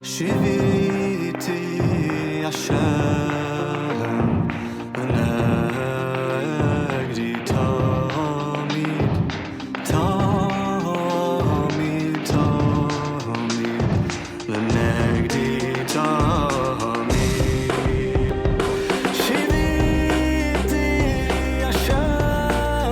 שיוויתי השם ונגדי תמיד, תמיד, תמיד, ונגדי תמיד. שיוויתי השם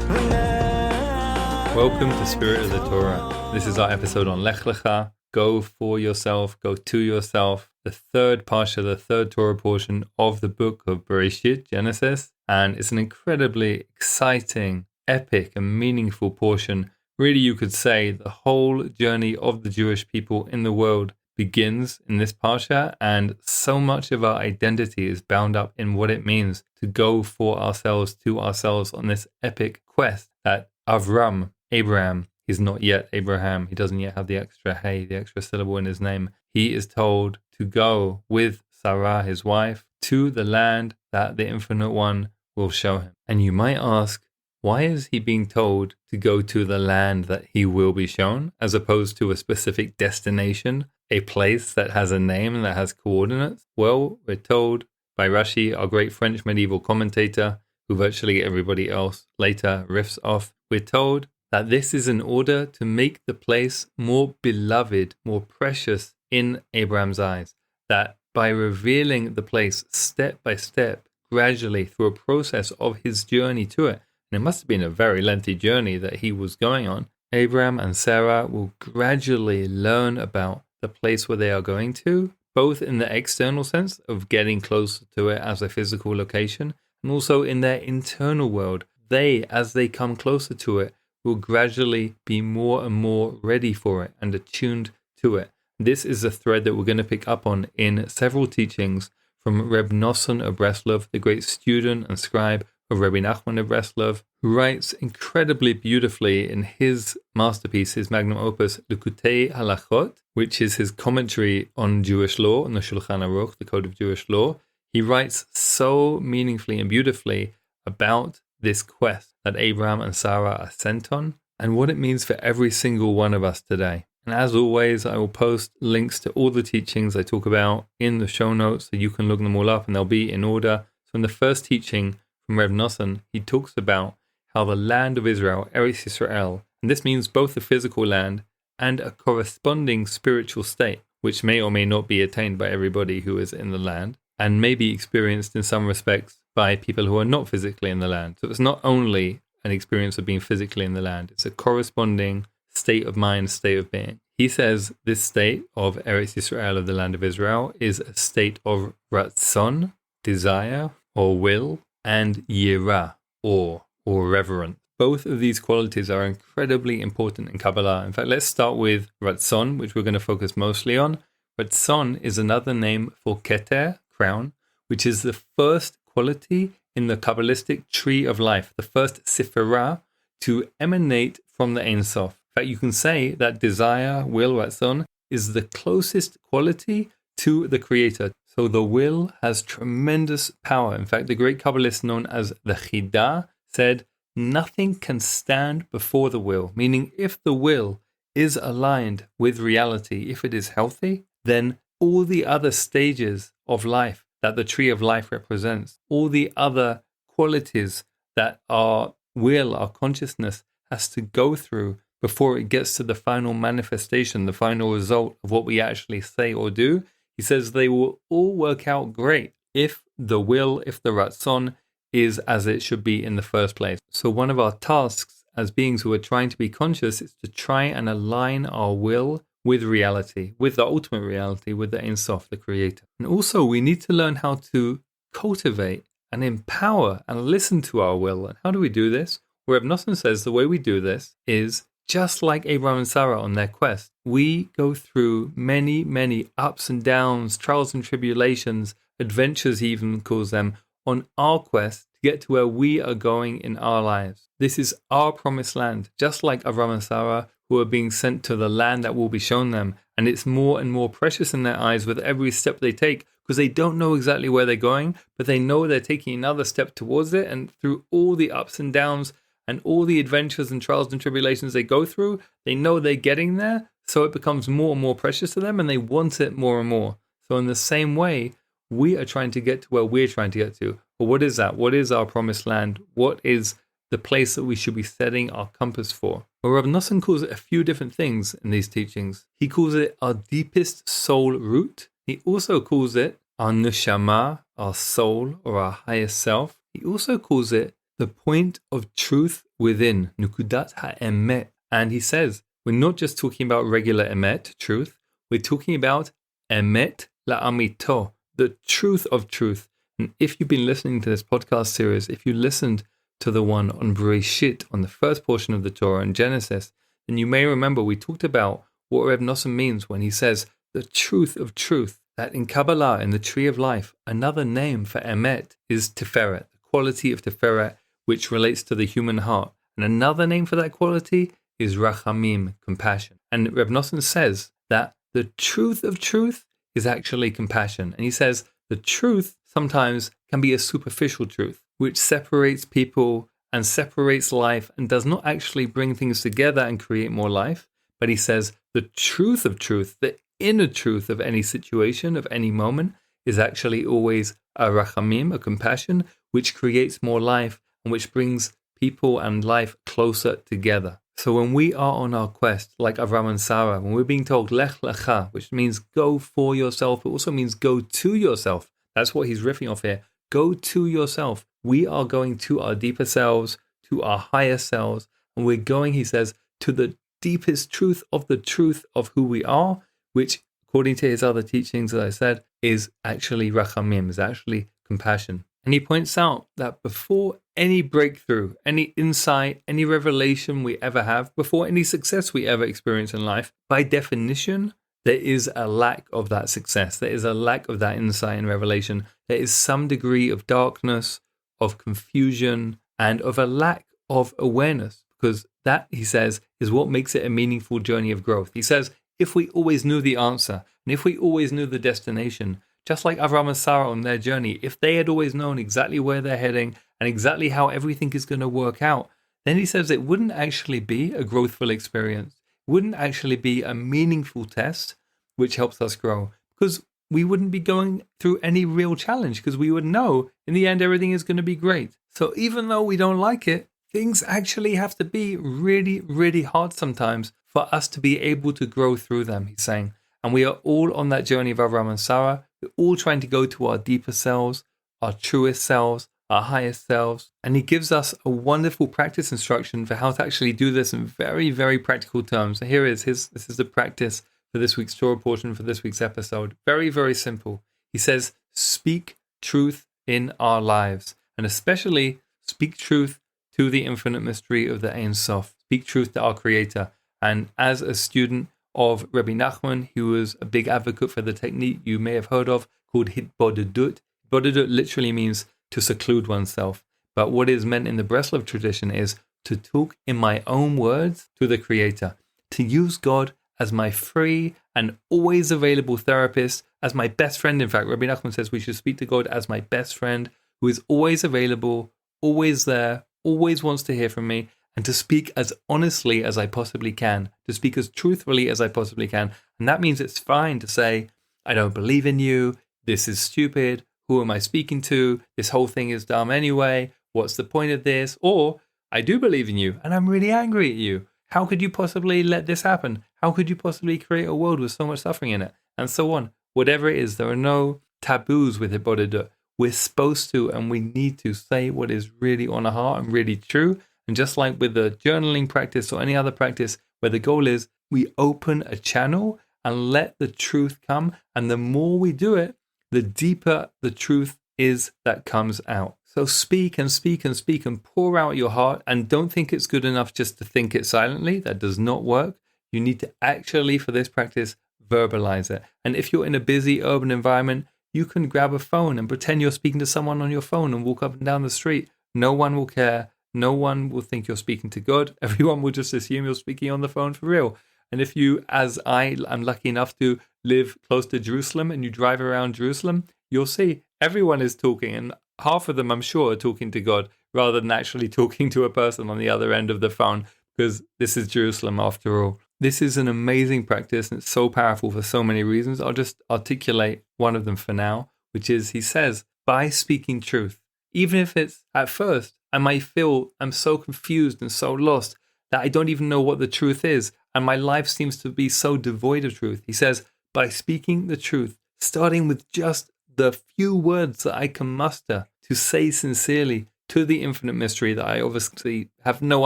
ונגדי. Welcome to Spirit of the Torah. This is our episode on Lech Lecha. Go for yourself, go to yourself. The third parsha, the third Torah portion of the book of Bereshit, Genesis. And it's an incredibly exciting, epic and meaningful portion. Really, you could say the whole journey of the Jewish people in the world begins in this parsha, and so much of our identity is bound up in what it means to go for ourselves, to ourselves on this epic quest that Abraham, he's not yet Abraham. He doesn't yet have the extra hey, the extra syllable in his name. He is told to go with Sarah, his wife, to the land that the Infinite One will show him. And you might ask, why is he being told to go to the land that he will be shown, as opposed to a specific destination, a place that has a name and that has coordinates? Well, we're told by Rashi, our great French medieval commentator, who virtually everybody else later riffs off, we're told that this is in order to make the place more beloved, more precious in Abraham's eyes. That by revealing the place step by step, gradually through a process of his journey to it, and it must have been a very lengthy journey that he was going on, Abraham and Sarah will gradually learn about the place where they are going to, both in the external sense of getting closer to it as a physical location, and also in their internal world. They, as they come closer to it, will gradually be more and more ready for it and attuned to it. This is a thread that we're going to pick up on in several teachings from Reb Nosson of Breslov, the great student and scribe of Rabbi Nachman of Breslov, who writes incredibly beautifully in his masterpiece, his magnum opus, Likutei Halachot, which is his commentary on Jewish law, on the Shulchan Aruch, the Code of Jewish Law. He writes so meaningfully and beautifully about this quest that Abraham and Sarah are sent on, and what it means for every single one of us today. And as always, I will post links to all the teachings I talk about in the show notes, so you can look them all up, and they'll be in order. So in the first teaching from Reb Nosson, he talks about how the land of Israel, Eretz Yisrael, and this means both the physical land and a corresponding spiritual state, which may or may not be attained by everybody who is in the land, and may be experienced in some respects by people who are not physically in the land. So it's not only an experience of being physically in the land, it's a corresponding state of mind, state of being. He says this state of Eretz Yisrael, of the land of Israel, is a state of ratzon, desire or will, and yirah, awe or reverence. Both of these qualities are incredibly important in Kabbalah. In fact, let's start with ratzon, which we're going to focus mostly on. Ratzon is another name for keter, crown, which is the first quality in the Kabbalistic tree of life, the first sifirah to emanate from the Ein Sof. In fact, you can say that desire, will, ratzon, is the closest quality to the Creator. So the will has tremendous power. In fact, the great Kabbalist known as the Chida said, nothing can stand before the will, meaning if the will is aligned with reality, if it is healthy, then all the other stages of life that the tree of life represents, all the other qualities that our will, our consciousness has to go through before it gets to the final manifestation, the final result of what we actually say or do, he says they will all work out great if the will, if the ratzon is as it should be in the first place. So one of our tasks as beings who are trying to be conscious is to try and align our will with reality, with the ultimate reality, with the Ein Sof, the Creator. And also we need to learn how to cultivate and empower and listen to our will. And how do we do this? Reb Nosson says the way we do this is just like Abraham and Sarah on their quest. We go through many, many ups and downs, trials and tribulations, adventures he even calls them, on our quest to get to where we are going in our lives. This is our promised land, just like Abraham and Sarah, who are being sent to the land that will be shown them. And it's more and more precious in their eyes with every step they take, because they don't know exactly where they're going, but they know they're taking another step towards it. And through all the ups and downs and all the adventures and trials and tribulations they go through, they know they're getting there. So it becomes more and more precious to them and they want it more and more. So in the same way, we are trying to get to where we're trying to get to. But what is that? What is our promised land? What is the place that we should be setting our compass for? Well, Rav Nosson calls it a few different things in these teachings. He calls it our deepest soul root. He also calls it our neshama, our soul, or our highest self. He also calls it the point of truth within, nukudat ha'emet. And he says, we're not just talking about regular emet, truth. We're talking about emet la'amito, the truth of truth. And if you've been listening to this podcast series, if you listened to the one on Bereshit, on the first portion of the Torah in Genesis, then you may remember we talked about what Reb Nosson means when he says the truth of truth, that in Kabbalah, in the tree of life, another name for emet is Tiferet, the quality of Tiferet, which relates to the human heart. And another name for that quality is Rachamim, compassion. And Reb Nosson says that the truth of truth is actually compassion. And he says the truth sometimes can be a superficial truth, which separates people and separates life and does not actually bring things together and create more life. But he says the truth of truth, the inner truth of any situation, of any moment, is actually always a rachamim, a compassion, which creates more life and which brings people and life closer together. So when we are on our quest, like Avram and Sarah, when we're being told Lech Lecha, which means go for yourself, it also means go to yourself. That's what he's riffing off here. Go to yourself. We are going to our deeper selves, to our higher selves, and we're going, he says, to the deepest truth of who we are, which, according to his other teachings, as I said, is actually rachamim, is actually compassion. And he points out that before any breakthrough, any insight, any revelation we ever have, before any success we ever experience in life, by definition, there is a lack of that success. There is a lack of that insight and revelation. There is some degree of darkness, of confusion, and of a lack of awareness, because that, he says, is what makes it a meaningful journey of growth. He says, if we always knew the answer, and if we always knew the destination, just like Avram and Sarah on their journey, if they had always known exactly where they're heading and exactly how everything is going to work out, then he says it wouldn't actually be a growthful experience. It wouldn't actually be a meaningful test which helps us grow, because we wouldn't be going through any real challenge, because we would know in the end everything is going to be great. So even though we don't like it, things actually have to be really, really hard sometimes for us to be able to grow through them, he's saying. And we are all on that journey of Avram and Sarah. We're all trying to go to our deeper selves, our truest selves, our highest selves. And he gives us a wonderful practice instruction for how to actually do this in very, very practical terms. So here is this is the practice for this week's Torah portion, for this week's episode. Very, very simple. He says, speak truth in our lives, and especially speak truth to the infinite mystery of the Ein Sof. Speak truth to our Creator. And as a student of Rabbi Nachman, he was a big advocate for the technique you may have heard of called hitbodedut. Hitbodedut literally means to seclude oneself. But what is meant in the Breslov tradition is to talk in my own words to the Creator, to use God as my free and always available therapist, as my best friend. In fact, Rabbi Nachman says we should speak to God as my best friend, who is always available, always there, always wants to hear from me, and to speak as honestly as I possibly can, to speak as truthfully as I possibly can. And that means it's fine to say, I don't believe in you, this is stupid, who am I speaking to, this whole thing is dumb anyway, what's the point of this? Or, I do believe in you, and I'm really angry at you. How could you possibly let this happen? How could you possibly create a world with so much suffering in it? And so on. Whatever it is, there are no taboos with Hitbodedut. We're supposed to and we need to say what is really on our heart and really true. And just like with the journaling practice or any other practice where the goal is we open a channel and let the truth come. And the more we do it, the deeper the truth is that comes out. So speak and speak and speak and pour out your heart, and don't think it's good enough just to think it silently. That does not work. You need to actually, for this practice, verbalize it. And if you're in a busy urban environment, you can grab a phone and pretend you're speaking to someone on your phone and walk up and down the street. No one will care. No one will think you're speaking to God. Everyone will just assume you're speaking on the phone for real. And if you, as I am lucky enough to live close to Jerusalem, and you drive around Jerusalem, you'll see everyone is talking, and half of them, I'm sure, are talking to God rather than actually talking to a person on the other end of the phone, because this is Jerusalem after all. This is an amazing practice and it's so powerful for so many reasons. I'll just articulate one of them for now, which is he says, by speaking truth, even if it's at first, I might feel I'm so confused and so lost that I don't even know what the truth is. And my life seems to be so devoid of truth. He says, by speaking the truth, starting with just the few words that I can muster to say sincerely to the infinite mystery that I obviously have no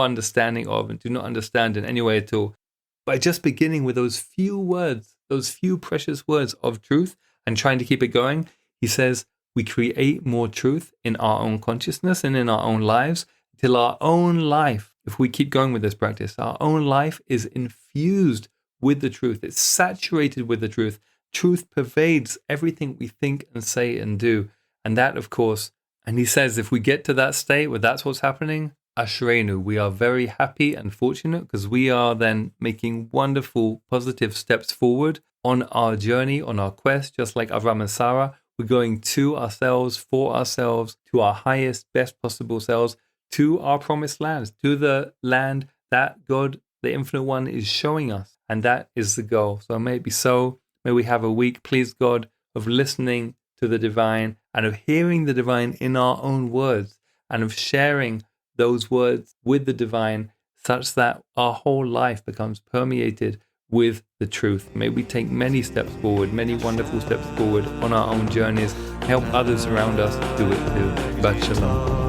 understanding of and do not understand in any way at all. By just beginning with those few words, those few precious words of truth and trying to keep it going, he says, we create more truth in our own consciousness and in our own lives till our own life, if we keep going with this practice, our own life is infused with the truth. It's saturated with the truth. Truth pervades everything we think and say and do. And that, of course, and he says, if we get to that state where that's what's happening, Ashreinu, we are very happy and fortunate because we are then making wonderful, positive steps forward on our journey, on our quest, just like Avram and Sarah. We're going to ourselves, for ourselves, to our highest, best possible selves, to our promised lands, to the land that God, the Infinite One, is showing us. And that is the goal. So may it be so. May we have a week, please God, of listening to the divine and of hearing the divine in our own words and of sharing those words with the divine such that our whole life becomes permeated with the truth. May we take many steps forward, many wonderful steps forward on our own journeys, help others around us do it too. Shabbat Shalom.